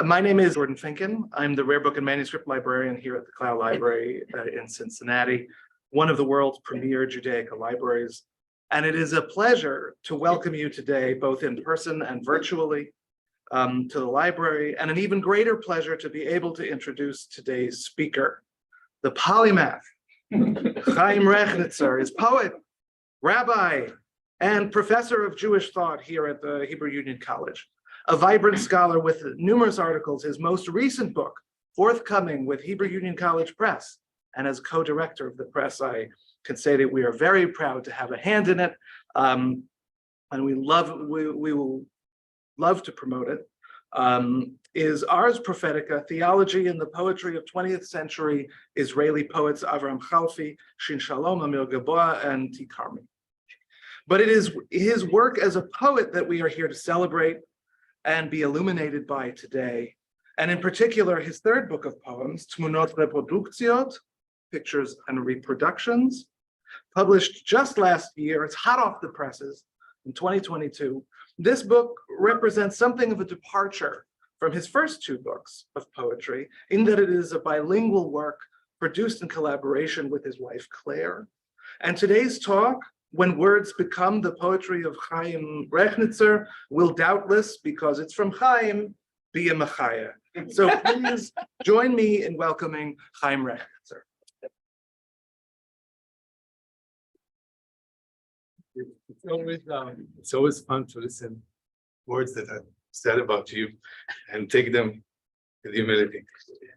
My name is Jordan Finken. I'm the rare book and manuscript librarian here at the Clow Library in Cincinnati, one of the world's premier Judaica libraries. And it is a pleasure to welcome you today, both in person and virtually, to the library, and an even greater pleasure to be able to introduce today's speaker. The polymath, Haim Rechnitzer, is poet, rabbi, and professor of Jewish thought here at the Hebrew Union College. A vibrant scholar with numerous articles, his most recent book, forthcoming with Hebrew Union College Press, and as co-director of the press, I can say that we are very proud to have a hand in it, and we will love to promote it, is Ars Prophetica, Theology in the Poetry of 20th Century Israeli Poets Avram Chalfi, Shin Shalom, Amir Gaboa, and T. Carmi. But it is his work as a poet that we are here to celebrate and be illuminated by today. And in particular, his third book of poems, Tmunot Reproduktiot, Pictures and Reproductions, published just last year. It's hot off the presses in 2022. This book represents something of a departure from his first two books of poetry, in that it is a bilingual work produced in collaboration with his wife, Claire. And today's talk, When Words Become the Poetry of Haim Rechnitzer, will doubtless, because it's from Haim, be a machaya. So please join me in welcoming Haim Rechnitzer. It's always fun to listen words that I've said about you and take them with humility.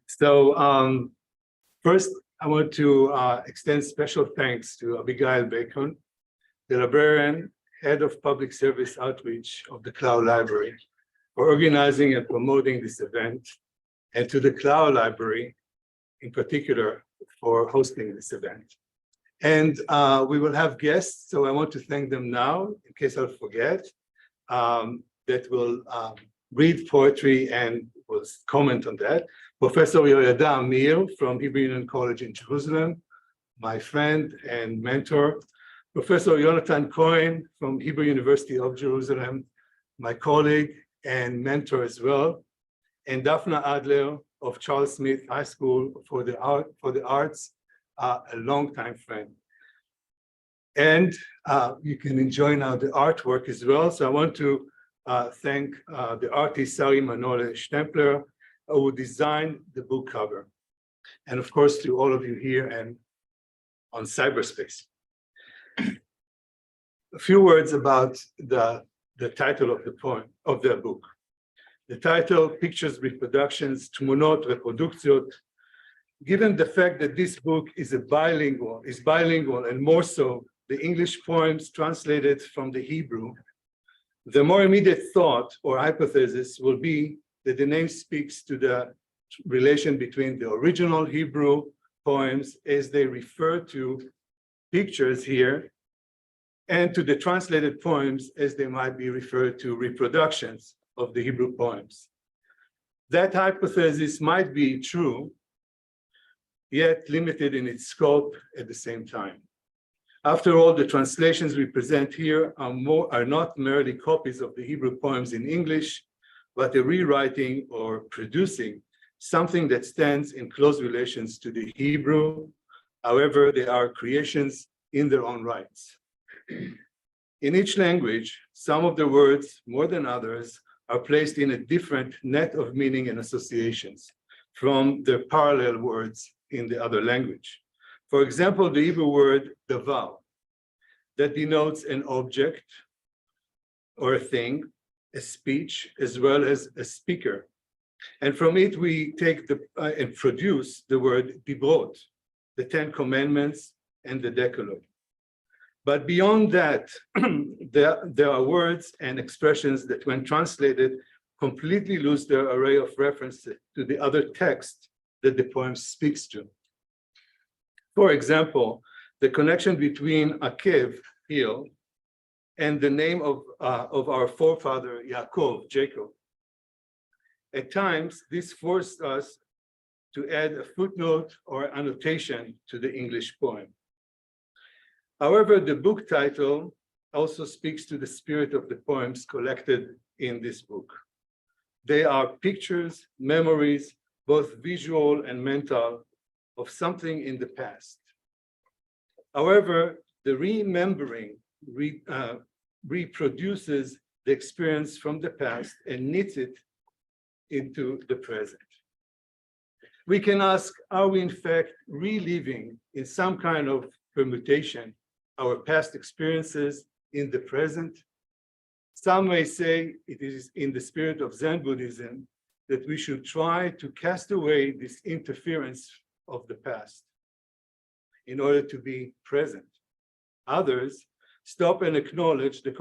So first, I want to extend special thanks to Abigail Bacon, the librarian, head of public service outreach of the Clow Library, for organizing and promoting this event, and to the Clow Library in particular for hosting this event. And we will have guests, so I want to thank them now, in case I'll forget, that will read poetry and will comment on that. Professor Yoyada Amir from Hebrew Union College in Jerusalem, my friend and mentor. Professor Yonatan Cohen from Hebrew University of Jerusalem, my colleague and mentor as well, and Daphna Adler of Charles Smith High School for the Arts, a longtime friend. And you can enjoy now the artwork as well. So I want to thank the artist Sari Manole Stempler, who designed the book cover. And of course, to all of you here and on cyberspace. A few words about the title of the poem, of the book. The title, Pictures, Reproductions, Tmunot, Reproduktiot. Given the fact that this book is bilingual, and more so the English poems translated from the Hebrew, the more immediate thought or hypothesis will be that the name speaks to the relation between the original Hebrew poems as they refer to pictures here, and to the translated poems as they might be referred to reproductions of the Hebrew poems. That hypothesis might be true, yet limited in its scope at the same time. After all, the translations we present here are not merely copies of the Hebrew poems in English, but a rewriting or producing something that stands in close relations to the Hebrew. However, they are creations in their own rights. In each language, some of the words, more than others, are placed in a different net of meaning and associations from the parallel words in the other language. For example, the Hebrew word davar, that denotes an object or a thing, a speech, as well as a speaker. And from it, we take and produce the word dibrot, the 10 Commandments and the Decalogue. But beyond that, there are words and expressions that, when translated, completely lose their array of references to the other text that the poem speaks to. For example, the connection between Akev, heel, and the name of our forefather, Yaakov, Jacob. At times, this forced us to add a footnote or annotation to the English poem. However, the book title also speaks to the spirit of the poems collected in this book. They are pictures, memories, both visual and mental, of something in the past. However, the remembering reproduces the experience from the past and knits it into the present. We can ask, are we in fact reliving in some kind of permutation our past experiences in the present? Some may say it is in the spirit of Zen Buddhism that we should try to cast away this interference of the past in order to be present. Others stop and acknowledge the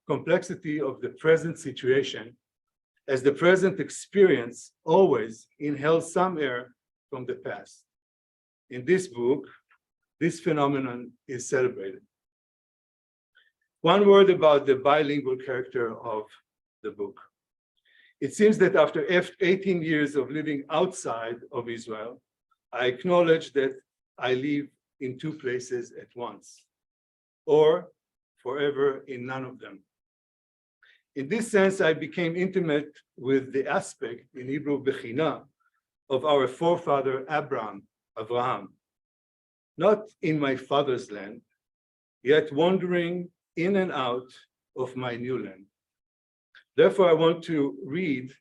complexity of the present situation, as the present experience always inhales some air from the past. In this book, this phenomenon is celebrated. One word about the bilingual character of the book. It seems that after 18 years of living outside of Israel, I acknowledge that I live in two places at once, or forever in none of them. In this sense, I became intimate with the aspect, in Hebrew, bechina, of our forefather Abraham, not in my father's land, yet wandering in and out of my new land. Therefore, I want to read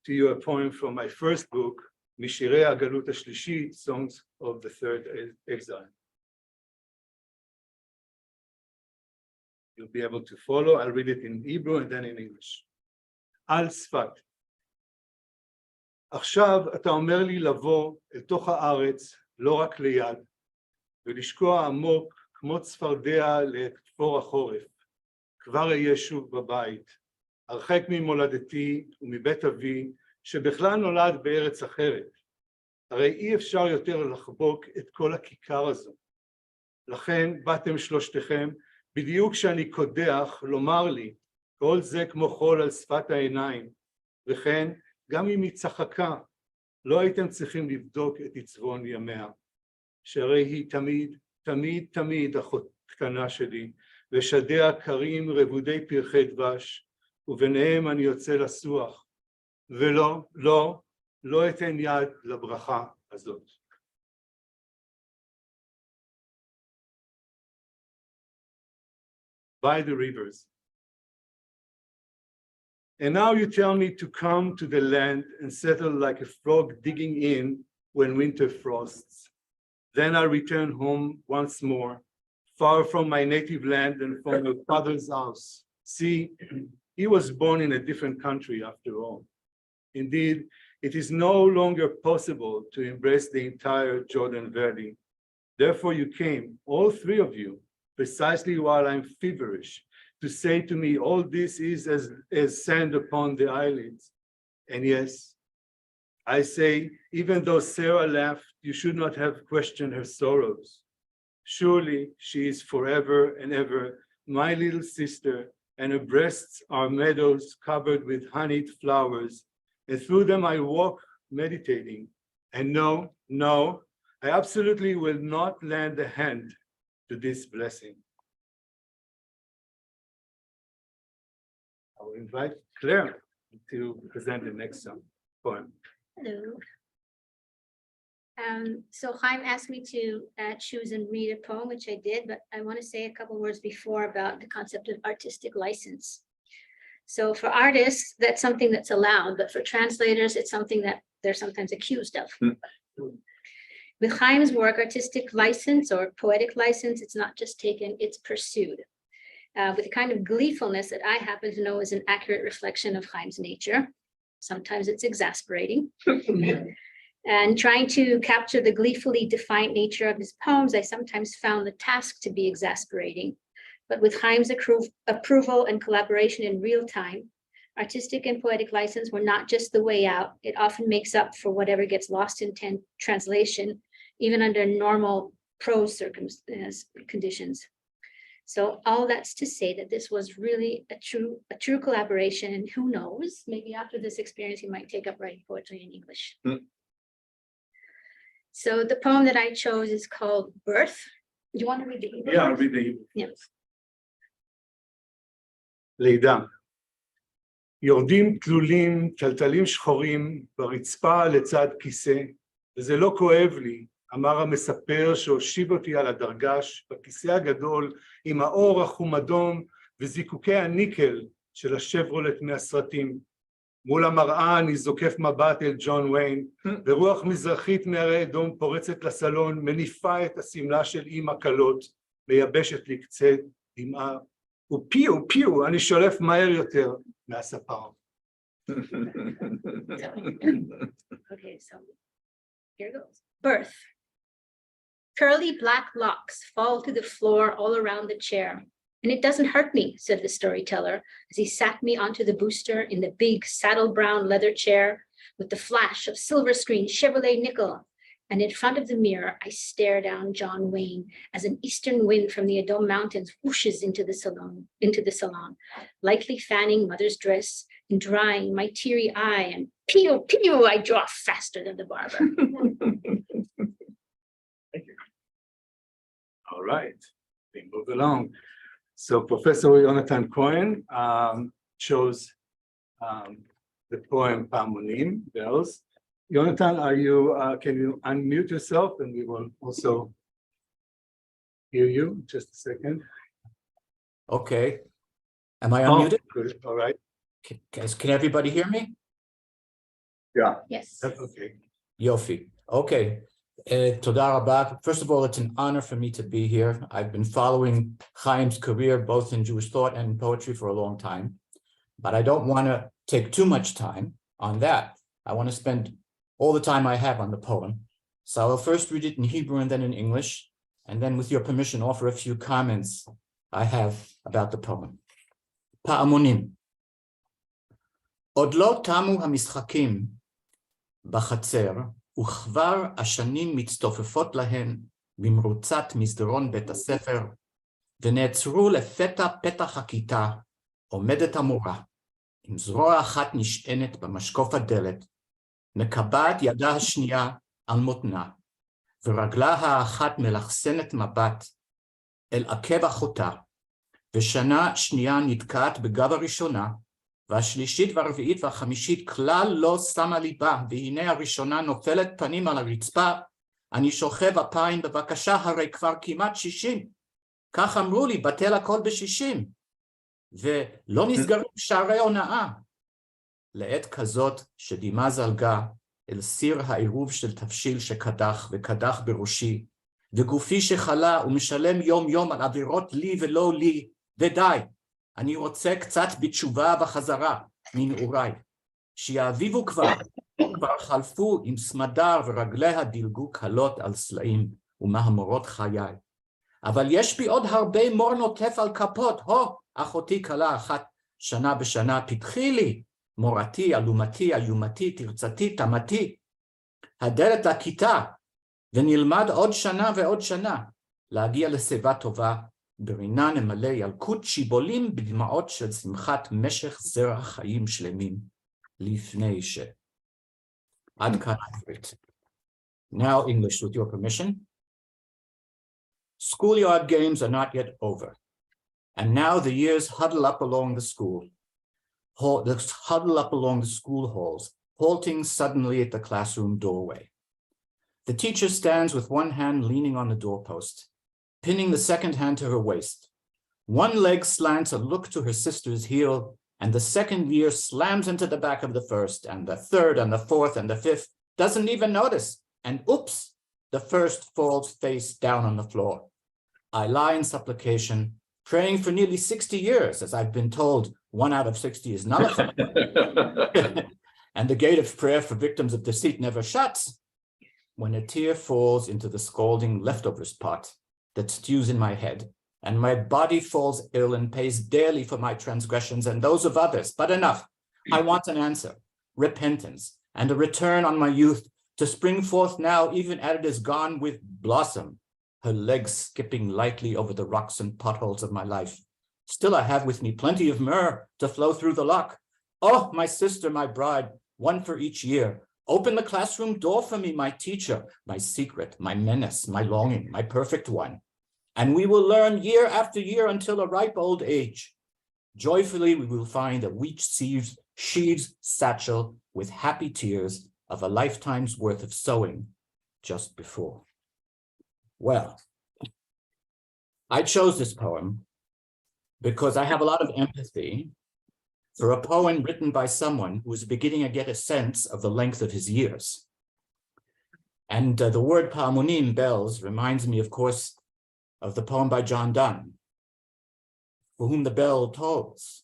to you a poem from my first book, Mishirei HaGalut HaShlishit, Songs of the Third Exile. You'll be able to follow. I'll read it in Hebrew and then in English. על שפת. עכשיו אתה אומר לי לבוא אל תוך הארץ, לא רק ליד, ולשקוע עמוק כמו צפרדע לכפור החורף. כבר אהיה שוב בבית, הרחק ממולדתי ומבית אבי, שבכלל נולד בארץ אחרת. הרי אי אפשר יותר לחבוק את כל הכיכר הזו. לכן באתם שלושתכם, בדיוק כשאני קודח, לומר לי, כל זה כמו חול על שפת העיניים, וכן, גם אם היא צחקה, לא הייתם צריכים לבדוק את עצבון ימיה, שהרי היא תמיד אחות קטנה שלי, ושדיה קרים רבודי פרחי דבש, וביניהם אני יוצא לסוח, לא אתן יד לברכה הזאת. By the rivers. And now you tell me to come to the land and settle like a frog digging in when winter frosts. Then I return home once more, far from my native land and from my father's house. See, he was born in a different country after all. Indeed, it is no longer possible to embrace the entire Jordan Valley. Therefore you came, all three of you, precisely while I'm feverish, to say to me, all this is as sand upon the eyelids. And yes, I say, even though Sarah laughed, you should not have questioned her sorrows. Surely she is forever and ever my little sister, and her breasts are meadows covered with honeyed flowers, and through them I walk meditating. And no, I absolutely will not lend a hand to this blessing. I will invite Claire to present the next poem. Hello. So Haim asked me to choose and read a poem, which I did, but I want to say a couple words before about the concept of artistic license. So for artists, that's something that's allowed, but for translators, it's something that they're sometimes accused of. With Haim's work, artistic license or poetic license, it's not just taken, it's pursued. With the kind of gleefulness that I happen to know is an accurate reflection of Haim's nature. Sometimes it's exasperating. And trying to capture the gleefully defiant nature of his poems, I sometimes found the task to be exasperating. But with Haim's approval and collaboration in real time, artistic and poetic license were not just the way out. It often makes up for whatever gets lost in translation, even under normal prose conditions. So all that's to say that this was really a true collaboration, and who knows, maybe after this experience, he might take up writing poetry in English. So the poem that I chose is called Birth. Do you want to read the Hebrew? Yeah, I'll read the Hebrew. Yeah. לידה. יורדים תלולים, טלטלים שחורים ברצפה לצד כיסא, וזה לא כואב לי, אמר המספר שהושיב אותי על הדרגש בכיסא הגדול עם האור החום אדום וזיקוקי הניקל של השברולט מהסרטים. מול המראה אני זוקף מבט אל ג'ון ויין, ורוח מזרחית מהרי אדום פורצת לסלון, מניפה את השמלה של אמא קלות, מייבשת לי קצה דמעה, ופיו פיו אני שולף מהר יותר מהספר. Okay, so here goes. Birth. Curly black locks fall to the floor all around the chair. And it doesn't hurt me, said the storyteller, as he sat me onto the booster in the big saddle brown leather chair with the flash of silver screen Chevrolet nickel. And in front of the mirror, I stare down John Wayne as an eastern wind from the Adom Mountains whooshes into the salon, lightly fanning mother's dress and drying my teary eye, and pew, pew, I draw faster than the barber. Thank you. All right, we move along. So Professor Yonatan Cohen chose the poem Pamonim, bells. Yonatan, can you unmute yourself and we will also hear you? Just a second. Okay. Am I unmuted? Good. All right. Can everybody hear me? Yes. Okay. Yofi. Okay. Toda rabba. First of all, it's an honor for me to be here. I've been following Haim's career both in Jewish thought and poetry for a long time, but I don't want to take too much time on that. I want to spend all the time I have on the poem. So I'll first read it in Hebrew and then in English, and then with your permission, offer a few comments I have about the poem. Pa'amonim. עוד לא תמו המשחקים בחצר, וכבר השנים מצטופפות להן במרוצת מסדרון בית הספר, ונעצרו לפתע פתח הכיתה, עומדת המורה, עם זרוע אחת נשענת במשקוף הדלת, מקבעת ידה השנייה על מותנה, ורגלה האחת מלחסנת מבט אל עקב אחותה, ושנה שנייה נתקעת בגב הראשונה, והשלישית והרביעית והחמישית כלל לא שמה ליבה, והנה הראשונה נופלת פנים על הרצפה, אני שוכב אפיים בבקשה, הרי כבר כמעט 60. כך אמרו לי, בטל הכל ב-60. ולא נסגרים שערי הונאה. לעת כזאת שדימה זלגה אל סיר העירוב של תבשיל שקדח וקדח בראשי, וגופי שחלה ומשלם יום יום על עבירות לי ולא לי, ודי. אני רוצה קצת בתשובה וחזרה מנעוריי, שיאביבו כבר חלפו עם סמדר ורגליה דילגו קלות על סלעים ומהמורות חיי. אבל יש בי עוד הרבה מור נוטף על כפות, אחותי קלה אחת שנה בשנה, פתחי לי, מורתי, אלומתי, איומתי, תרצתי, תמתי, הדלת לכיתה, ונלמד עוד שנה ועוד שנה, להגיע לשיבה טובה, ברינה נמלא ילקוט שיבולים בדמעות של שמחת משך זרע חיים שלמים לפני ש... עד כאן עברית. Now English with your permission. Schoolyard games are not yet over, and now the years huddle up along the school halls, halting suddenly at the classroom doorway. The teacher stands with one hand leaning on the doorpost, pinning the second hand to her waist. One leg slants a look to her sister's heel, and the second year slams into the back of the first, and the third and the fourth and the fifth doesn't even notice, and oops, the first falls face down on the floor. I lie in supplication, praying for nearly 60 years, as I've been told 1 out of 60 is nullified. And the gate of prayer for victims of deceit never shuts, when a tear falls into the scalding leftovers pot that stews in my head, and my body falls ill and pays dearly for my transgressions and those of others. But enough, I want an answer, repentance, and a return on my youth to spring forth now, even as it is gone with blossom, her legs skipping lightly over the rocks and potholes of my life. Still I have with me plenty of myrrh to flow through the lock. Oh, my sister, my bride, one for each year. Open the classroom door for me, my teacher, my secret, my menace, my longing, my perfect one. And we will learn year after year until a ripe old age. Joyfully, we will find that each sheaves satchel with happy tears of a lifetime's worth of sewing just before. Well, I chose this poem because I have a lot of empathy for a poem written by someone who is beginning to get a sense of the length of his years. And the word Pa'amunim, bells, reminds me, of course, of the poem by John Donne, For Whom the Bell Tolls.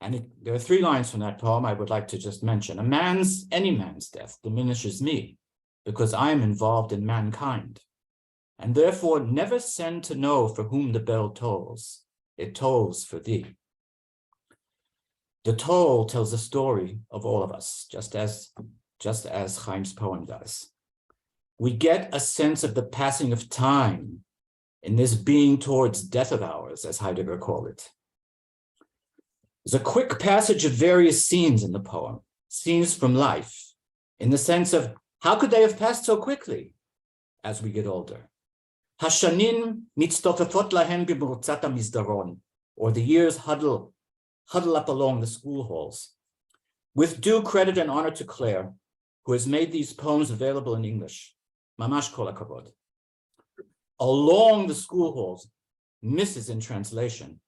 And there are 3 lines from that poem I would like to just mention. Any man's death diminishes me because I am involved in mankind, and therefore never send to know for whom the bell tolls. It tolls for thee. The toll tells the story of all of us, just as Haim's poem does. We get a sense of the passing of time in this being towards death of ours, as Heidegger called it. There's a quick passage of various scenes in the poem, scenes from life, in the sense of how could they have passed so quickly as we get older? Hashanim mitztofefot lahen b'mrutzat hamizdaron, or the years huddle up along the school halls. With due credit and honor to Claire, who has made these poems available in English, mamash kol hakavod. Along the school halls, misses in translation,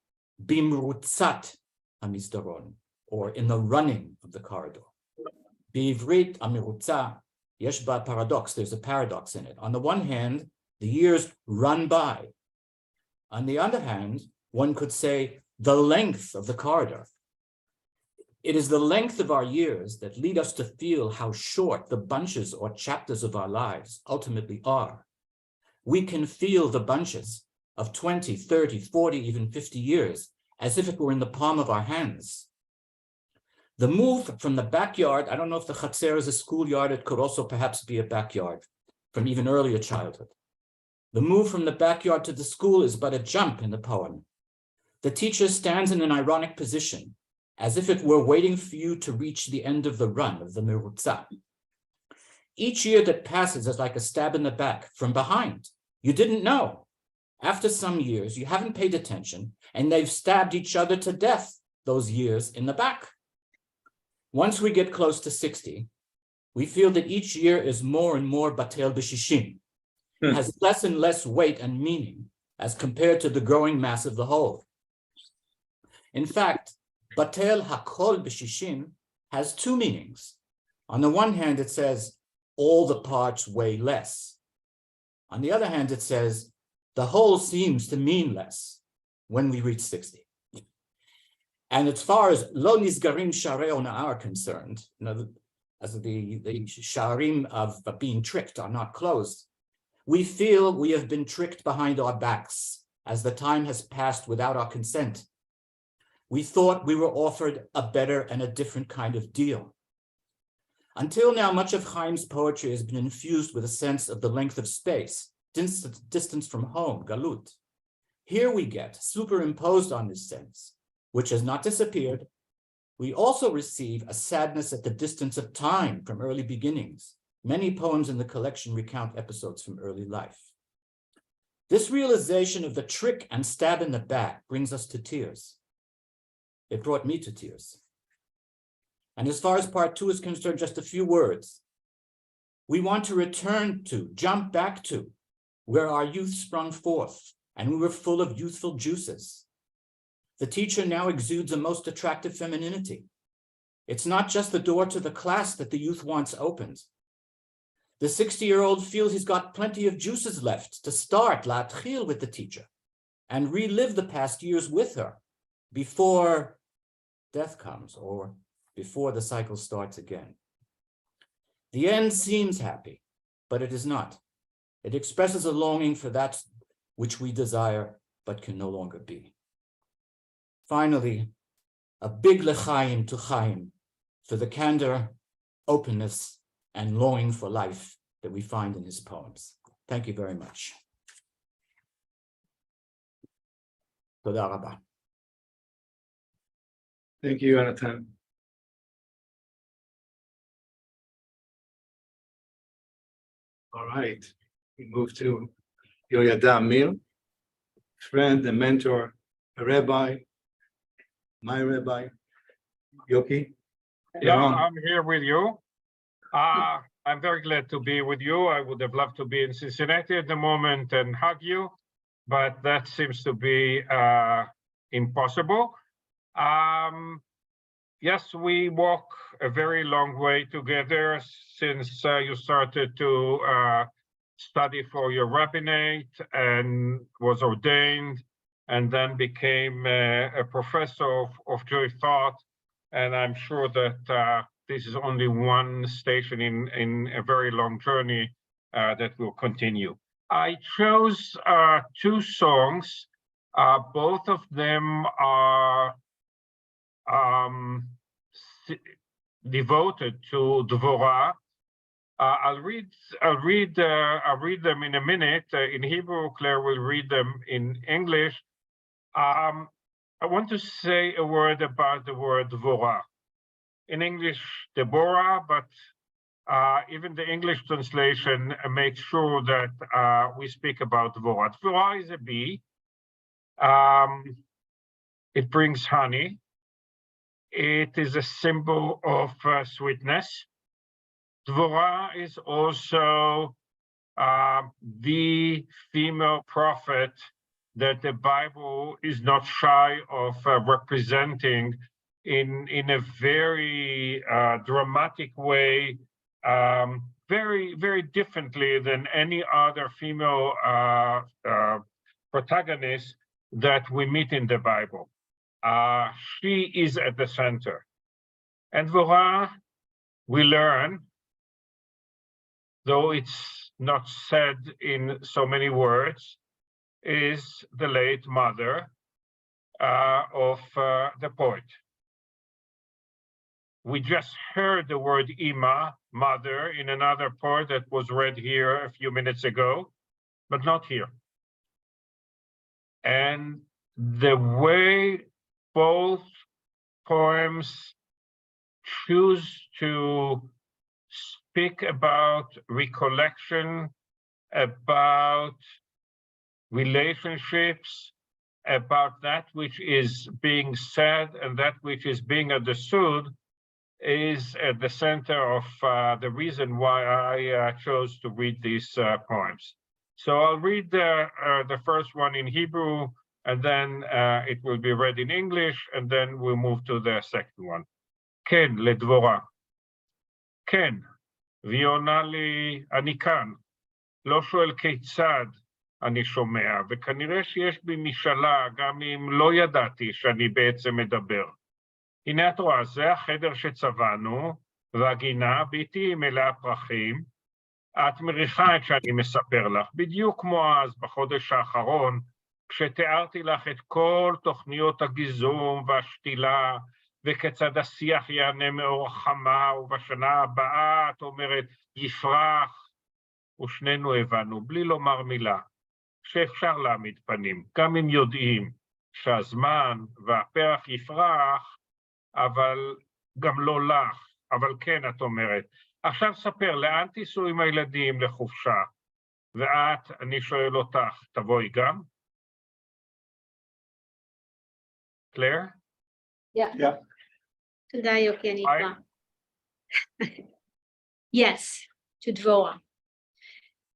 bimrutzat hamizdaron, or in the running of the corridor. B'ivrit amirutza yesh ba paradox. There's a paradox in it. On the one hand, the years run by. On the other hand, one could say the length of the corridor. It is the length of our years that lead us to feel how short the bunches or chapters of our lives ultimately are. We can feel the bunches of 20, 30, 40, even 50 years as if it were in the palm of our hands. The move from the backyard, I don't know if the Chatzer is a schoolyard, it could also perhaps be a backyard from even earlier childhood. The move from the backyard to the school is but a jump in the poem. The teacher stands in an ironic position, as if it were waiting for you to reach the end of the run of the merutza. Each year that passes is like a stab in the back from behind. You didn't know. After some years, you haven't paid attention, and they've stabbed each other to death, those years in the back. Once we get close to 60, we feel that each year is more and more batel b'shishim, has less and less weight and meaning as compared to the growing mass of the whole. In fact, batel hakol b'shishim has 2 meanings. On the one hand, it says all the parts weigh less. On the other hand, it says the whole seems to mean less when we reach 60. And as far as lo nizgarim sharei honah are concerned, as the sharim of being tricked are not closed, we feel we have been tricked behind our backs as the time has passed without our consent. We thought we were offered a better and a different kind of deal. Until now, much of Haim's poetry has been infused with a sense of the length of space, distance from home, galut. Here we get, superimposed on this sense, which has not disappeared, we also receive a sadness at the distance of time from early beginnings. Many poems in the collection recount episodes from early life. This realization of the trick and stab in the back brings us to tears. It brought me to tears. And as far as part 2 is concerned, just a few words. We want to return to, jump back to, where our youth sprung forth, and we were full of youthful juices. The teacher now exudes a most attractive femininity. It's not just the door to the class that the youth wants opened. The 60-year-old feels he's got plenty of juices left to start latchil with the teacher and relive the past years with her before death comes or before the cycle starts again. The end seems happy, but it is not. It expresses a longing for that which we desire but can no longer be. Finally, a big l'chaim to Haim for the candor, openness, and longing for life that we find in his poems. Thank you very much. Toda rabba. Thank you, Yonatan. All right, we move to Yoyada Amir, friend and mentor, a rabbi, my rabbi, Yoki? Yeah, Yaron? I'm here with you. I'm very glad to be with you. I would have loved to be in Cincinnati at the moment and hug you, but that seems to be impossible. Yes, we walk a very long way together since you started to study for your rabbinate and was ordained and then became a professor of Jewish thought. And I'm sure that this is only one station in a very long journey that will continue. I chose two songs. Both of them are devoted to Dvorah. I'll read them in a minute. In Hebrew, Claire will read them in English. I want to say a word about the word Dvorah. In English, Deborah, but even the English translation makes sure that we speak about Dvorah. Dvorah is a bee. It brings honey. It is a symbol of sweetness. Dvorah is also the female prophet that the Bible is not shy of representing in a very dramatic way, very, very differently than any other female protagonist that we meet in the Bible. She is at the center. And Dvorah, we learn, though it's not said in so many words, is the late mother of the poet. We just heard the word Ima, mother, in another poem that was read here a few minutes ago, but not here. And the way both poems choose to speak about recollection, about relationships, about that which is being said and that which is being understood is at the center of the reason why I chose to read these poems. So I'll read the first one in Hebrew, and then it will be read in English, and then we'll move to the second one. כן, לדבורה. כן, והיא עונה לי, אני כאן. לא שואל כיצד אני שומע, וכנראה שיש בי משאלה, גם אם לא ידעתי שאני בעצם מדבר. הנה את רואה, זה החדר שצבענו, והגינה ביתי מלאה פרחים. את מריחה את שאני מספר לך, בדיוק כמו אז, בחודש האחרון, כשתיארתי לך את כל תוכניות הגיזום והשתילה, וכיצד השיח יענה מאור החמה, ובשנה הבאה, את אומרת, יפרח, ושנינו הבנו, בלי לומר מילה, שאפשר להעמיד פנים, גם אם יודעים שהזמן והפרח יפרח, אבל גם לא לך, אבל כן, את אומרת. עכשיו ספר, לאן תיסעו עם הילדים לחופשה? ואת, אני שואל אותך, תבואי גם? קלר? Yeah. תודה, יוקי, אני איתך. Yes, to Dvorah.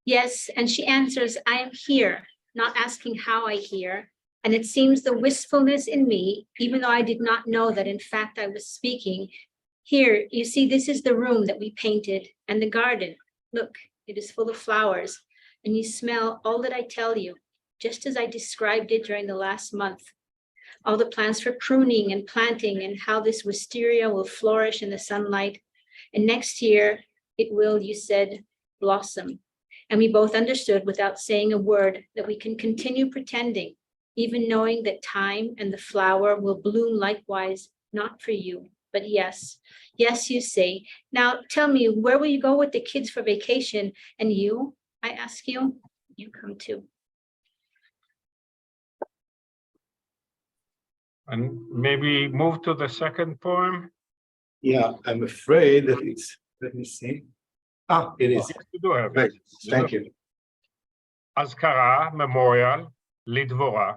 Yes, and she answers, I am here, not asking how I hear. And it seems the wistfulness in me, even though I did not know that in fact I was speaking. Here, you see, this is the room that we painted and the garden. Look, it is full of flowers. And you smell all that I tell you, just as I described it during the last month. All the plans for pruning and planting and how this wisteria will flourish in the sunlight. And next year, it will, you said, blossom. And we both understood without saying a word that we can continue pretending, even knowing that time and the flower will bloom likewise, not for you, but yes. Yes, you say. Now tell me, where will you go with the kids for vacation? And you, I ask you, you come too. And maybe move to the second poem? Yeah, I'm afraid that it's, let me see. It is. Yes, you do have Right, it. thank you. אזכרה, memorial, לדבורה.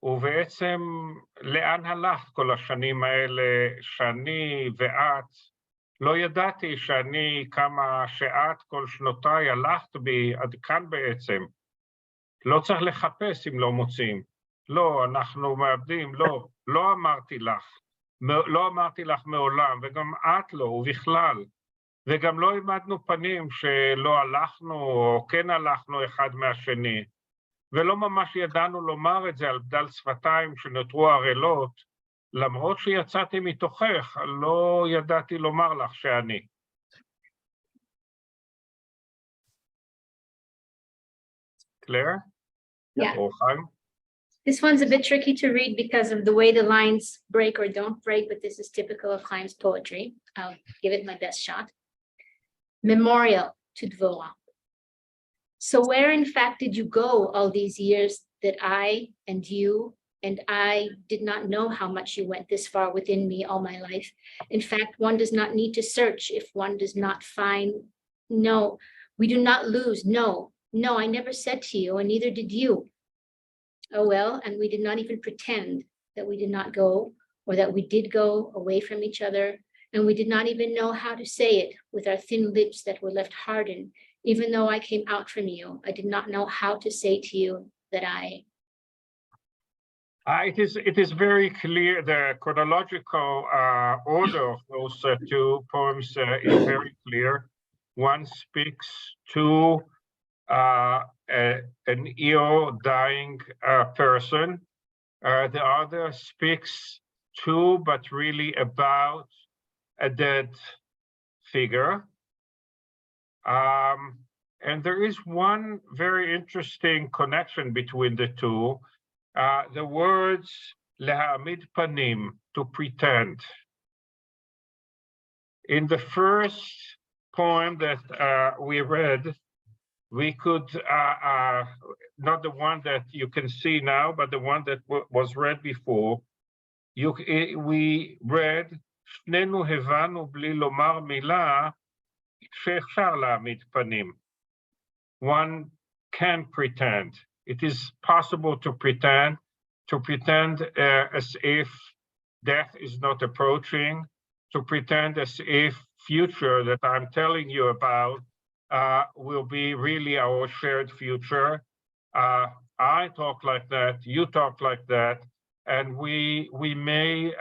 ובעצם לאן הלכת כל השנים האלה שאני ואת לא ידעתי שאני כמה שאת כל שנותיי הלכת בי עד כאן בעצם. לא צריך לחפש אם לא מוצאים. לא, אנחנו מאבדים, לא, לא אמרתי לך. לא אמרתי לך מעולם, וגם את לא, ובכלל. וגם לא העמדנו פנים שלא הלכנו או כן הלכנו אחד מהשני. ולא ממש ידענו לומר את זה על דל שפתיים שנותרו ערלות, למרות שיצאתי מתוכך, לא ידעתי לומר לך שאני. Claire? Yeah. Or Haim? This one's a bit tricky to read because of the way the lines break or don't break, but this is typical of Haim's poetry. I'll give it my best shot. Memorial to Dvorah. So where in fact did you go all these years that I and you and I did not know how much you went this far within me all my life? In fact, one does not need to search if one does not find. No, we do not lose. No, I never said to you, and neither did you. Oh well, and we did not even pretend that we did not go or that we did go away from each other. And we did not even know how to say it with our thin lips that were left hardened. Even though I came out from you, I did not know how to say to you that I. It is very clear, the chronological order of those two poems is very clear. One speaks to an ill, dying person. The other speaks to, but really about, a dead figure. And there is one very interesting connection between the two. The words להעמיד פנים, to pretend. In the first poem that we read, we could, not the one that you can see now, but the one that was read before, we read, שנינו הבנו בלי לומר מילה, שאפשר להעמיד פנים. One can pretend. It is possible to pretend as if death is not approaching, to pretend as if future that I'm telling you about will be really our shared future. I talk like that, you talk like that, and we may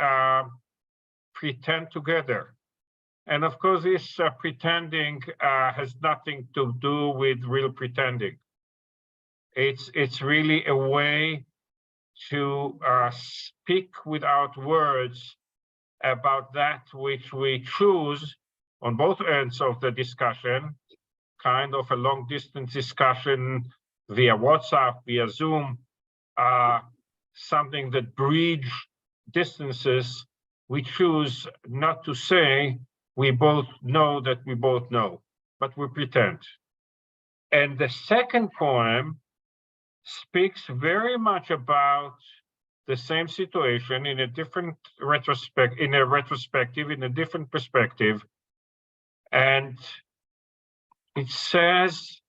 pretend together. And of course, this pretending has nothing to do with real pretending. It's really a way to speak without words about that which we choose on both ends of the discussion, kind of a long distance discussion via WhatsApp, via Zoom, something that bridge distances. We choose not to say, we both know that we both know, but we pretend. And the second poem speaks very much about the same situation in a different retrospective, in a different perspective. And it says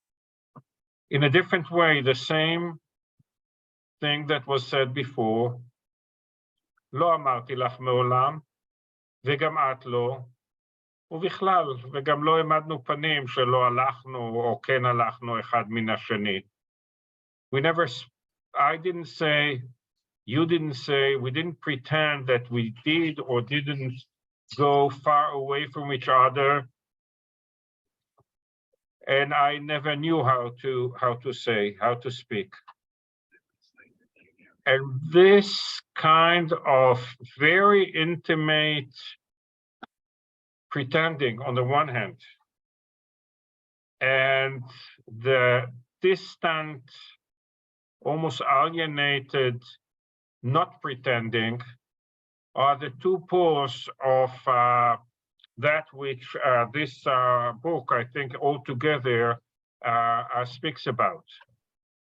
in a different way the same thing that was said before. לא אמרתי לך מעולם, וגם את לא, ובכלל, וגם לא העמדנו פנים שלא הלכנו או כן הלכנו אחד מן השני. We never, I didn't say, you didn't say, we didn't pretend that we did or didn't go far away from each other. And I never knew how to say, how to speak. And this kind of very intimate pretending on the one hand, and the distant, almost alienated, not pretending, are the two poles of that which this book, I think, altogether speaks about.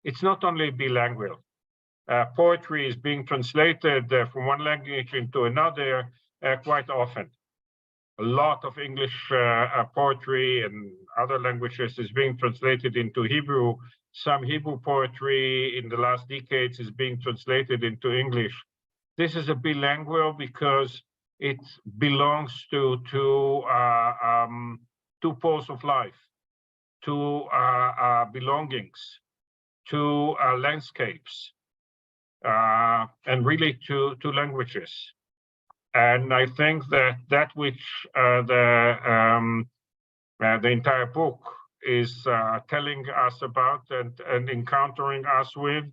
It's not only bilingual. Poetry is being translated from one language into another quite often. a lot of English poetry and other languages is being translated into Hebrew. Some Hebrew poetry in the last decades is being translated into English. This is a bilingual because it belongs to two poles of life, to belongings, to landscapes, and really to languages. And I think that which the entire book is telling us about and encountering us with,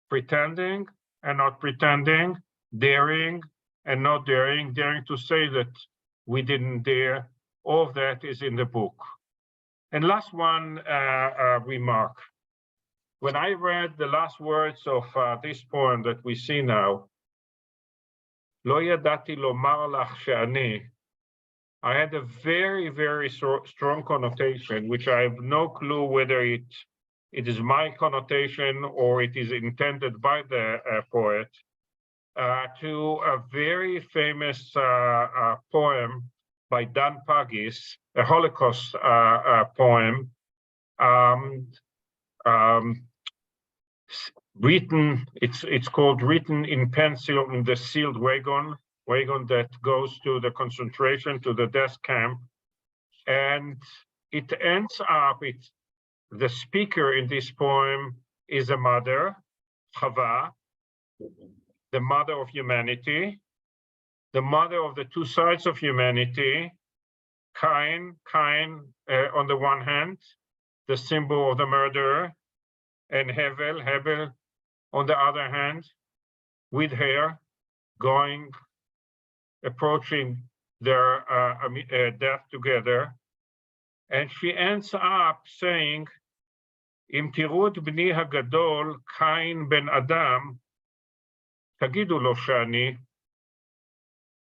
pretending and not pretending, daring and not daring, daring to say that we didn't dare, all of that is in the book. And last one remark. When I read the last words of this poem that we see now, לא ידעתי לומר לך שאני, I had a very, very strong connotation, which I have no clue whether it is my connotation or it is intended by the poet, to a very famous poem by Dan Pagis, a Holocaust poem, written, it's called Written in Pencil in the Sealed Wagon that goes to the concentration, to the death camp. And it ends up, the speaker in this poem is a mother, Chava, the mother of humanity, the mother of the two sides of humanity, Cain on the one hand, the symbol of the murderer, and Hevel on the other hand, with her approaching their death together. And she ends up saying, אם תראו את בני הגדול, קין בן אדם, תגידו לו שאני.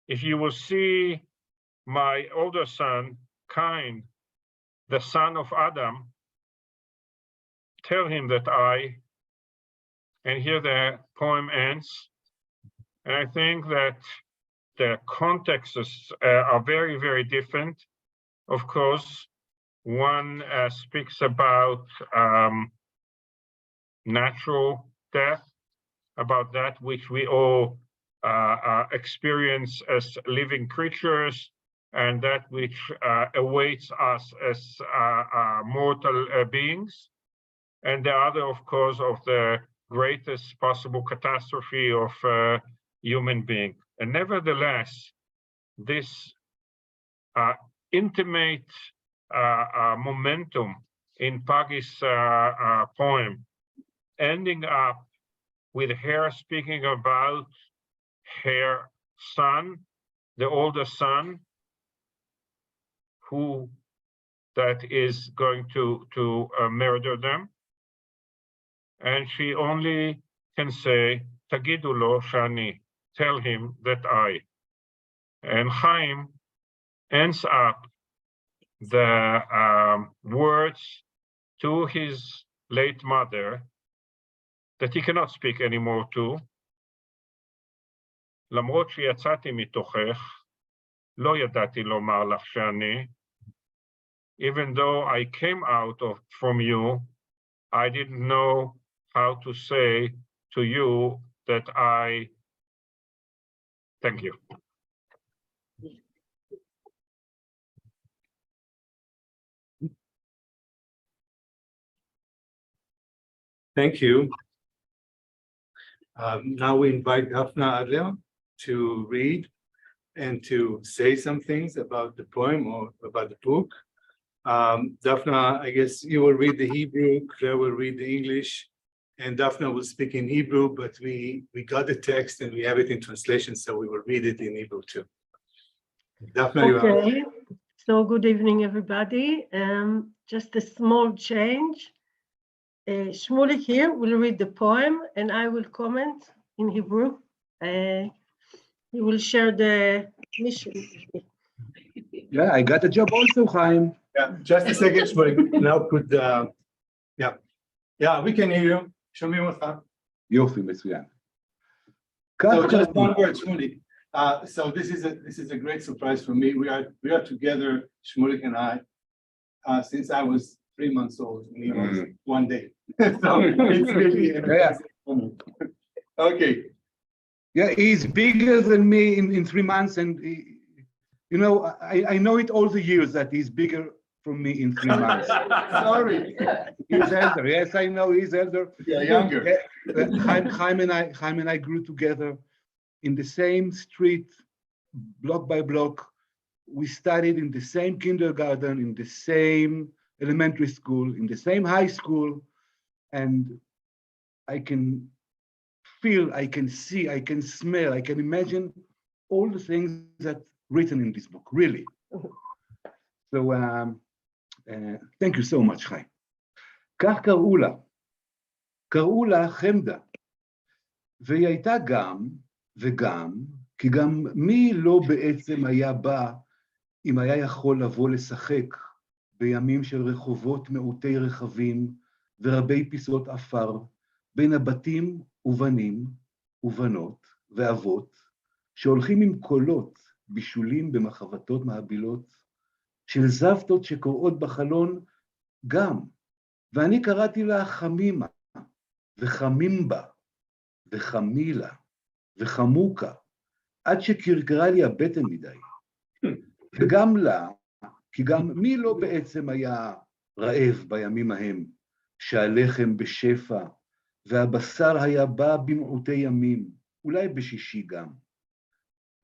If you will see my older son, Cain, the son of Adam, tell him that I, and here the poem ends. And I think that the contexts are very, very different. Of course, one speaks about natural death, about that which we all experience as living creatures, and that which awaits us as mortal beings. And the other, of course, of the greatest possible catastrophe of human being. And nevertheless, this intimate momentum in Pagis' poem, ending up with her speaking about her son, the older son, who that is going to murder them. And she only can say, Tagidu lo shani, tell him that I. And Haim ends up the words to his late mother that he cannot speak anymore to. למרות שיצאתי מתוכך, לא ידעתי לומר לך שאני. Even though I came out from you, I didn't know how to say to you that I thank you. Thank you. Now we invite Daphna Adler to read and to say some things about the poem or about the book. Daphna, I guess you will read the Hebrew, Claire will read the English, and Daphna will speak in Hebrew, but we got the text and we have it in translation, so we will read it in Hebrew too. Daphna, you are. Okay, so good evening, everybody. Just a small change. Shmulik here will read the poem and I will comment in Hebrew. He will share the mission. Yeah, I got a job also, Haim. Yeah, just a second, Shmulik. Now put the, yeah, we can hear you. שומעים אותך. יופי, מצוין. So just one word, Shmulik. So this is a great surprise for me. We are together, Shmulik and I, since I was 3 months old and he was 1 day. So it's really an amazing moment. Okay. Yeah, he's bigger than me in 3 months, and you know, I know it all the years that he's bigger from me in 3 months. Sorry. He's elder. Yes, I know he's elder. Yeah, younger. Haim and I grew together in the same street, block by block. We studied in the same kindergarten, in the same elementary school, in the same high school, and I can feel, I can see, I can smell, I can imagine all the things that written in this book, really. So thank you so much, חיים. כך קראו לה חמדה, והיא הייתה גם וגם, כי גם מי לא בעצם היה בא אם היה יכול לבוא לשחק בימים של רחובות מעוטי רכבים ורבי פיסות עפר, בין הבתים ובנים ובנות ואבות, שהולכים עם קולות בישולים במחבתות מעבילות, של זבתות שקוראות בחלון גם, ואני קראתי לה חמימה, וחמימבה, וחמילה, וחמוקה, עד שקרקרה לי הבטן מדי. וגם לה, כי גם מי לא בעצם היה רעב בימים ההם, שהלחם בשפע, והבשר היה בא במעוטי ימים, אולי בשישי גם.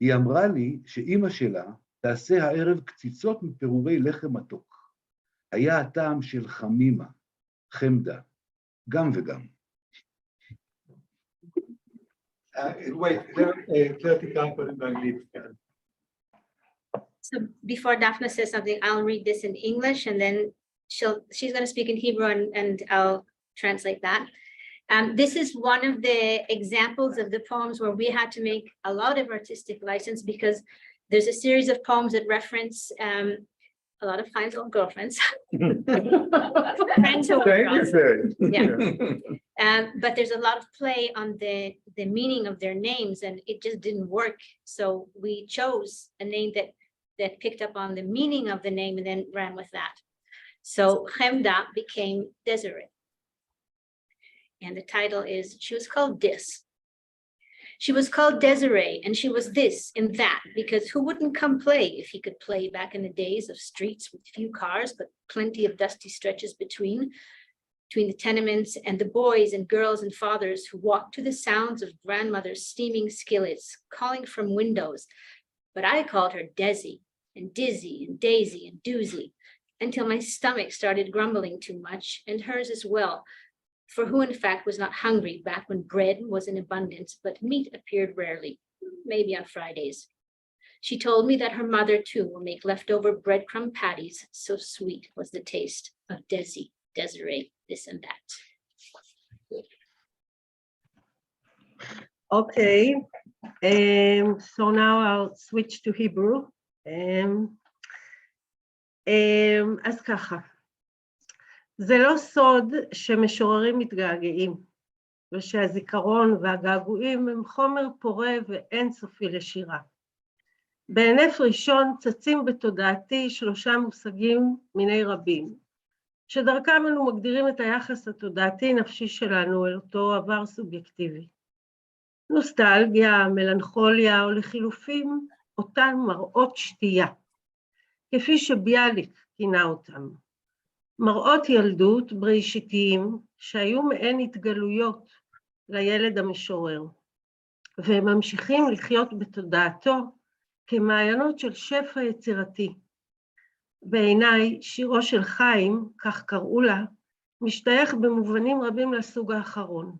היא אמרה לי שאמא שלה תעשה הערב קציצות מפירורי לחם מתוק. היה הטעם של חמימה, חמדה, גם וגם. Wait, So before Daphne says something, I'll read this in English and then she's going to speak in Hebrew and I'll translate that. This is one of the examples of the poems where we had to make a lot of artistic license because there's a series of poems that reference a lot of Haim's old girlfriends. Friends who were girls. Yeah. But there's a lot of play on the meaning of their names and it just didn't work. So we chose a name that picked up on the meaning of the name and then ran with that. So Chemda became Desiree. And the title is, she was called Dis. She was called Desiree, and she was this and that, because who wouldn't come play if he could play back in the days of streets with few cars, but plenty of dusty stretches between the tenements and the boys and girls and fathers who walked to the sounds of grandmother's steaming skillets, calling from windows. But I called her Desi and Dizzy and Daisy and Doozy, until my stomach started grumbling too much, and hers as well. For who in fact was not hungry back when bread was in abundance, but meat appeared rarely, maybe on Fridays. She told me that her mother too will make leftover breadcrumb patties, so sweet was the taste of Desi, Desiree, this and that. Okay, so now I'll switch to Hebrew. אז ככה. זה לא סוד שמשוררים מתגעגעים, ושהזיכרון והגעגועים הם חומר פורה ואינסופי לשירה. בהינף ראשון צצים בתודעתי 3 מושגים מיני רבים, שדרכם אנו מגדירים את היחס התודעתי-נפשי שלנו אל אותו עבר סובייקטיבי. נוסטלגיה, מלנכוליה, או לחילופים אותן מראות שתייה, כפי שביאליק כינה אותם. מראות ילדות בראשיתיים שהיו מעין התגלויות לילד המשורר, והם ממשיכים לחיות בתודעתו כמעיינות של שפע יצירתי. בעיניי שירו של חיים, כך קראו לה, משתייך במובנים רבים לסוג האחרון,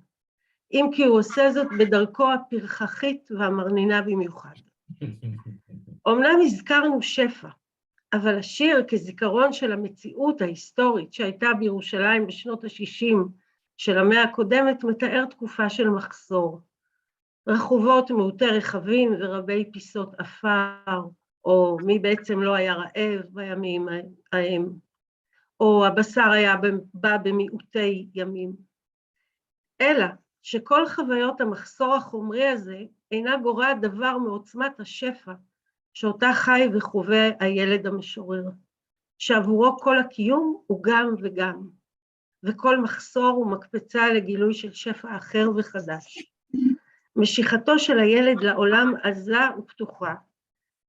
אם כי הוא עושה זאת בדרכו הפרחחית והמרנינה במיוחד. אמנם הזכרנו שפע, אבל השיר כזיכרון של המציאות ההיסטורית שהייתה בירושלים בשנות ה-60 של המאה הקודמת מתאר תקופה של מחסור. רחובות מעוטי רכבים ורבי פיסות עפר, או מי בעצם לא היה רעב בימים ההם, או הבשר היה בא במיעוטי ימים. אלא שכל חוויות המחסור החומרי הזה אינה גורעת דבר מעוצמת השפע, שאותה חי וחווה הילד המשורר, שעבורו כל הקיום הוא גם וגם, וכל מחסור הוא מקפצה לגילוי של שפע אחר וחדש. משיכתו של הילד לעולם עזה ופתוחה,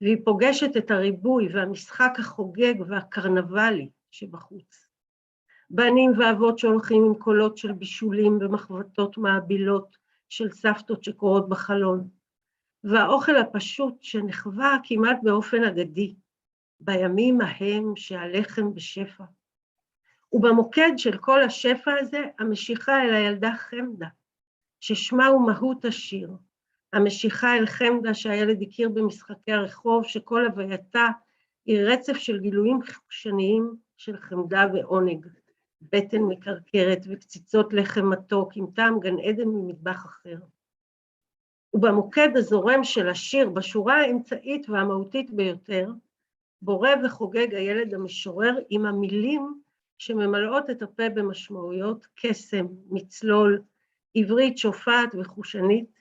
והיא פוגשת את הריבוי והמשחק החוגג והקרנבלי שבחוץ. בנים ואבות שהולכים עם קולות של בישולים ומחבטות מעבילות של סבתות שקורות בחלון, והאוכל הפשוט שנחווה כמעט באופן אגדי, בימים ההם שהלחם בשפע. ובמוקד של כל השפע הזה, המשיכה אל הילדה חמדה, ששמה הוא מהות השיר, המשיכה אל חמדה שהילד הכיר במשחקי הרחוב, שכל הווייתה היא רצף של גילויים חושניים של חמדה ועונג, בטן מקרקרת וקציצות לחם מתוק עם טעם גן עדן ממטבח אחר. ובמוקד הזורם של השיר, בשורה האמצעית והמהותית ביותר, בורא וחוגג הילד המשורר עם המילים שממלאות את הפה במשמעויות קסם, מצלול, עברית שופעת וחושנית,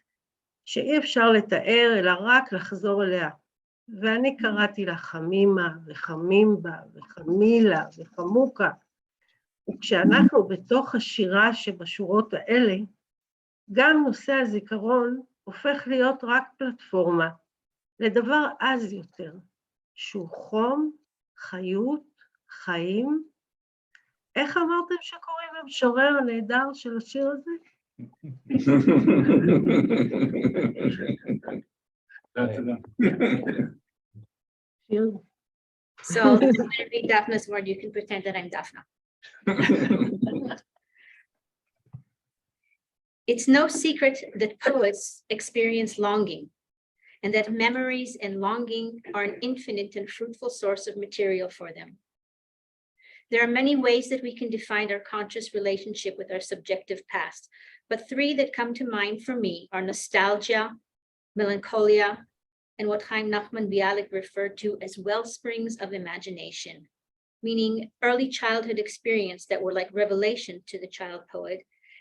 שאי אפשר לתאר אלא רק לחזור אליה. ואני קראתי לה חמימה וחמימבה וחמילה וחמוקה. וכשאנחנו בתוך השירה שבשורות האלה, גם נושא הזיכרון הופך להיות רק פלטפורמה לדבר עז יותר, שהוא חום, חיות, חיים. איך אמרתם שקוראים למשורר הנהדר של השיר הזה? שיר. So this is going to be Daphna's word. You can pretend that I'm Daphna. It's no secret that poets experience longing, and that memories and longing are an infinite and fruitful source of material for them. There are many ways that we can define our conscious relationship with our subjective past, but three that come to mind for me are nostalgia, melancholia, and what Haim Nachman Bialik referred to as wellsprings of imagination, meaning early childhood experience that were like revelation to the child poet,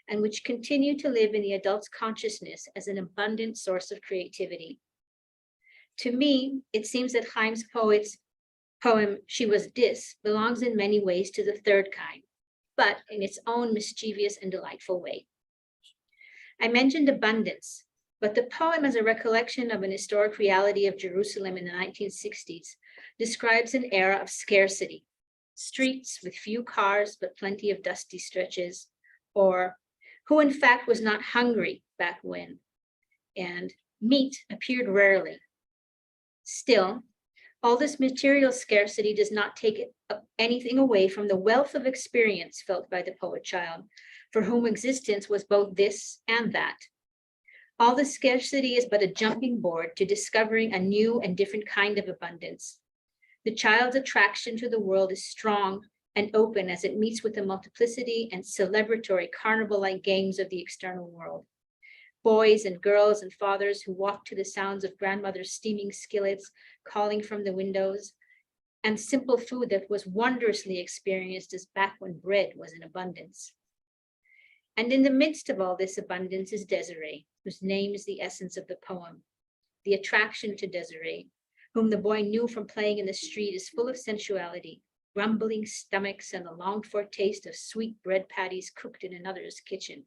and which continue to live in the adult's consciousness as an abundant source of creativity. To me, it seems that Haim's poem, She Was Dis, belongs in many ways to the third kind, but in its own mischievous and delightful way. I mentioned abundance, but the poem as a recollection of an historic reality of Jerusalem in the 1960s describes an era of scarcity, streets with few cars but plenty of dusty stretches, or who in fact was not hungry back when, and meat appeared rarely. Still, all this material scarcity does not take anything away from the wealth of experience felt by the poet child, for whom existence was both this and that. All the scarcity is but a jumping board to discovering a new and different kind of abundance. The child's attraction to the world is strong and open as it meets with the multiplicity and celebratory carnival-like games of the external world. Boys and girls and fathers who walk to the sounds of grandmother's steaming skillets calling from the windows, and simple food that was wondrously experienced as back when bread was in abundance. And in the midst of all this abundance is Desiree, whose name is the essence of the poem. The attraction to Desiree, whom the boy knew from playing in the street, is full of sensuality, grumbling stomachs, and the longed-for taste of sweet bread patties cooked in another's kitchen.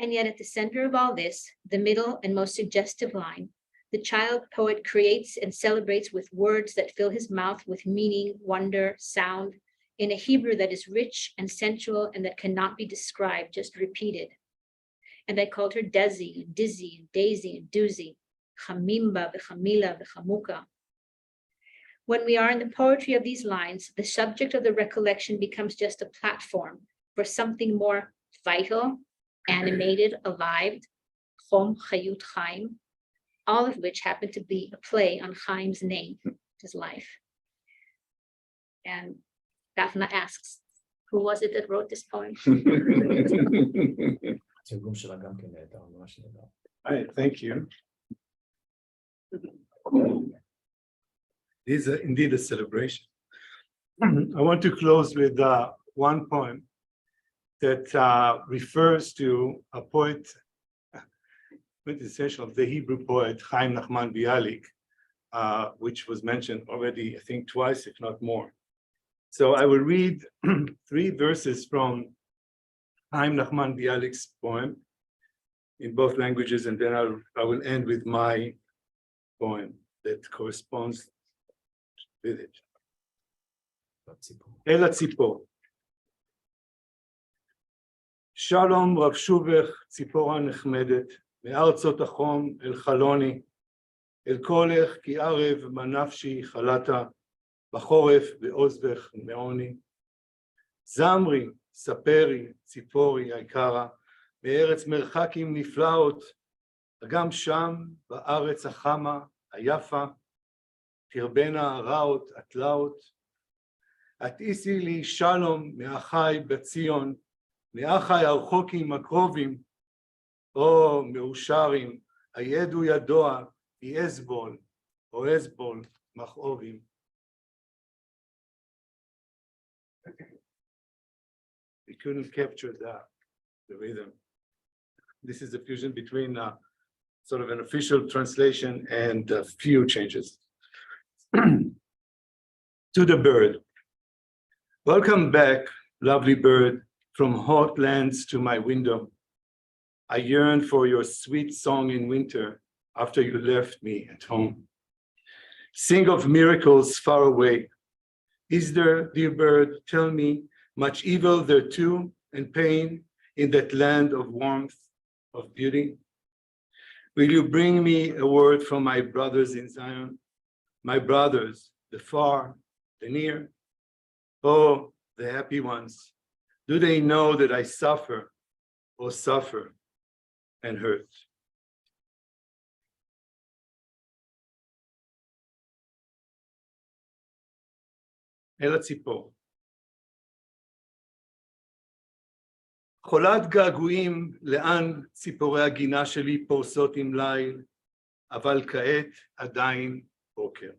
And yet at the center of all this, the middle and most suggestive line, the child poet creates and celebrates with words that fill his mouth with meaning, wonder, sound, in a Hebrew that is rich and sensual and that cannot be described, just repeated. And I called her Desi, and Dizzy, and Daisy, and Doozy, Chamimba, Bechamila, Bechamuka. When we are in the poetry of these lines, the subject of the recollection becomes just a platform for something more vital, animated, alive, Chom, Chayut, Chaim, all of which happen to be a play on Chaim's name, his life. And Daphna asks, who was it that wrote this poem? Thank you. This is indeed a celebration. I want to close with one poem that refers to a poet quintessential of the Hebrew poet Haim Nachman Bialik, which was mentioned already, I think, twice, if not more. So I will read 3 verses from Haim Nachman Bialik's poem in both languages, and then I will end with my poem that corresponds with it. אל הציפור. שלום רב שובך ציפורה נחמדת, מארצות החום אל חלוני, אל קולך כי ערב מנפשי חלתה, בחורף בעוזבך מעוני. זמרי, ספרי, ציפורי היקרה, בארץ מרחקים נפלאות, גם שם בארץ החמה, היפה, תרבנה הרעות, התלאות. התעיסי לי שלום מאחי בציון, מאחי הרחוקים הקרובים, או מאושרים, הידו ידוע, יסבול, או אסבול, מכאובים. We couldn't capture the rhythm. This is a fusion between sort of an official translation and a few changes. To the bird. Welcome back, lovely bird, from hot lands to my window. I yearn for your sweet song in winter after you left me at home. Sing of miracles far away. Is there, dear bird, tell me, much evil there too, and pain in that land of warmth, of beauty? Will you bring me a word from my brothers in Zion? My brothers, the far, the near? Oh, the happy ones, do they know that I suffer, or suffer and hurt? אל הציפור. חולת געגועים לאן ציפורי הגינה שלי פורסות עם ליל, אבל כעת עדיין בוקר.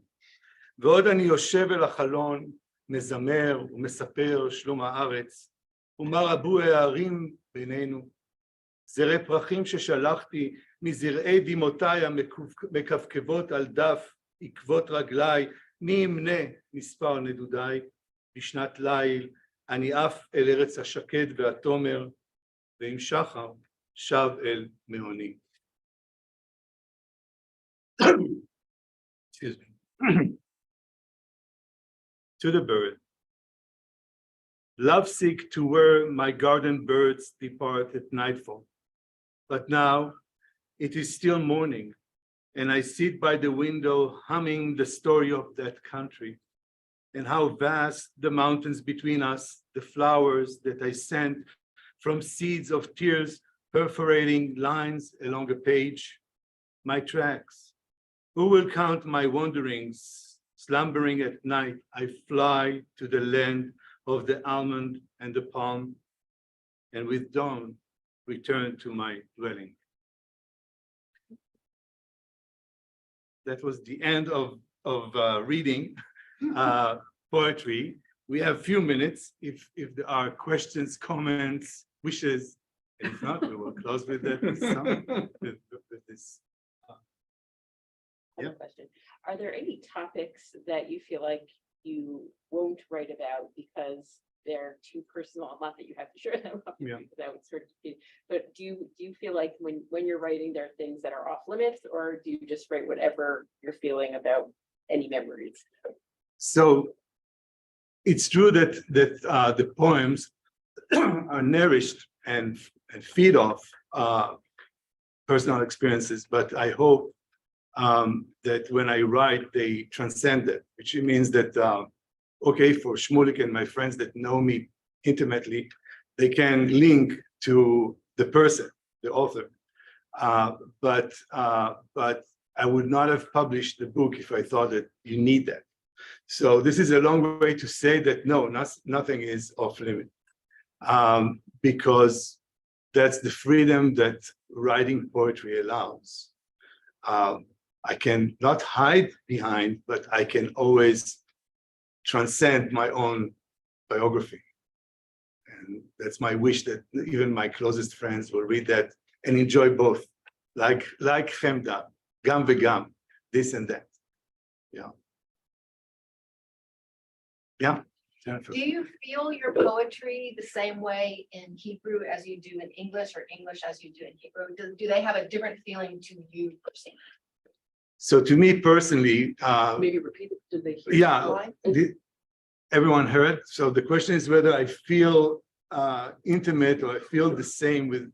ועוד אני יושב אל החלון, מזמר ומספר שלום הארץ, ומה רבו הערים בינינו. זרי פרחים ששלחתי מזרעי דמעותיי המקווקבות על דף עקבות רגליי, מי ימנה מספר נדודיי. בשנת ליל אני עף אל ארץ השקט והתומר, ועם שחר שב אל מעוני. Excuse me. To the bird. Lovesick to where my garden birds depart at nightfall. But now it is still morning, and I sit by the window humming the story of that country, and how vast the mountains between us, the flowers that I sent from seeds of tears perforating lines along a page, my tracks. Who will count my wanderings? Slumbering at night, I fly to the land of the almond and the palm, and with dawn, return to my dwelling. That was the end of reading poetry. We have a few minutes. If there are questions, comments, wishes, and if not, we will close with that. With this. I have a question. Are there any topics that you feel like you won't write about because they're too personal? Not that you have to share them, because that would sort of be, but do you feel like when you're writing, there are things that are off limits, or do you just write whatever you're feeling about any memories? So it's true that the poems are nourished and feed off personal experiences, but I hope that when I write, they transcend it, which means that, okay, for Shmulik and my friends that know me intimately, they can link to the person, the author. But I would not have published the book if I thought that you need that. So this is a long way to say that no, nothing is off limit, because that's the freedom that writing poetry allows. I can not hide behind, but I can always transcend my own biography. And that's my wish, that even my closest friends will read that and enjoy both like Chemda, Gam v'Gam, this and that. Yeah. Jennifer. Do you feel your poetry the same way in Hebrew as you do in English, or English as you do in Hebrew? Do they have a different feeling to you personally? So to me personally, Maybe repeat it. Did they hear? yeah, why? everyone heard. So the question is whether I feel intimate or I feel the same with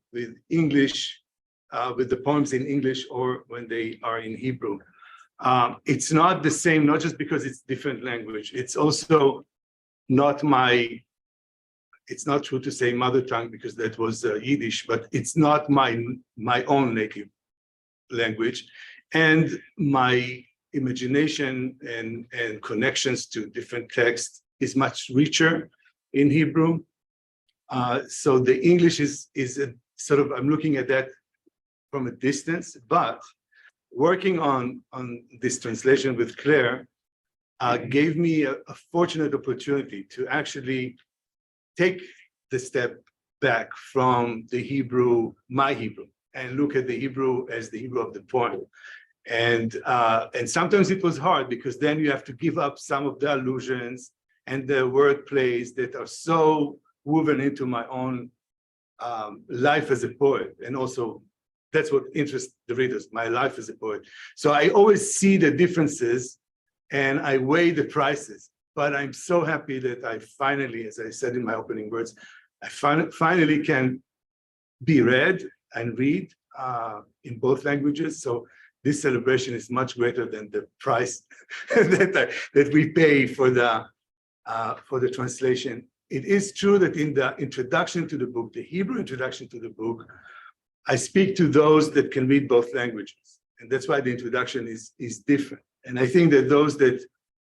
English, with the poems in English or when they are in Hebrew. It's not the same, not just because it's different language. It's also not it's not true to say mother tongue because that was Yiddish, but it's not my own native language. And my imagination and connections to different texts is much richer in Hebrew. So the English is a sort of, I'm looking at that from a distance, but working on this translation with Claire gave me a fortunate opportunity to actually take the step back from the Hebrew, my Hebrew, and look at the Hebrew as the Hebrew of the poem. And sometimes it was hard because then you have to give up some of the allusions and the word plays that are so woven into my own life as a poet. And also that's what interests the readers, my life as a poet. So I always see the differences and I weigh the prices, but I'm so happy that I finally, as I said in my opening words, I finally can be read and read in both languages. So this celebration is much greater than the price that we pay for the translation. It is true that in the introduction to the book, the Hebrew introduction to the book, I speak to those that can read both languages. And that's why the introduction is different. And I think that those that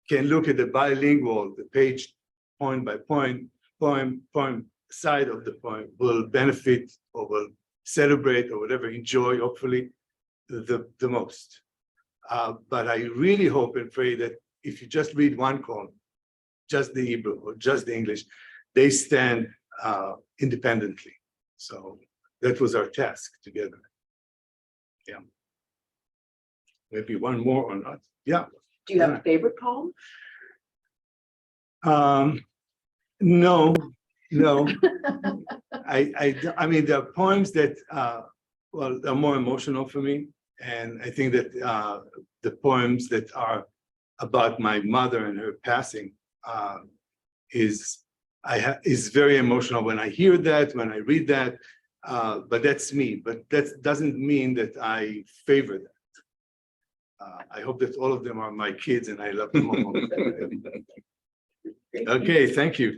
can look at the bilingual, the page point by point, poem side of the poem will benefit or will celebrate or whatever, enjoy, hopefully, the most. But I really hope and pray that if you just read one column, just the Hebrew or just the English, they stand independently. So that was our task together. Yeah. Maybe one more or not. Yeah. Do you have a favorite poem? No. I mean, there are poems that well, are more emotional for me. And I think that the poems that are about my mother and her passing is very emotional when I hear that, when I read that. But that's me. But that doesn't mean that I favor that. I hope that all of them are my kids and I love them all. Okay, thank you.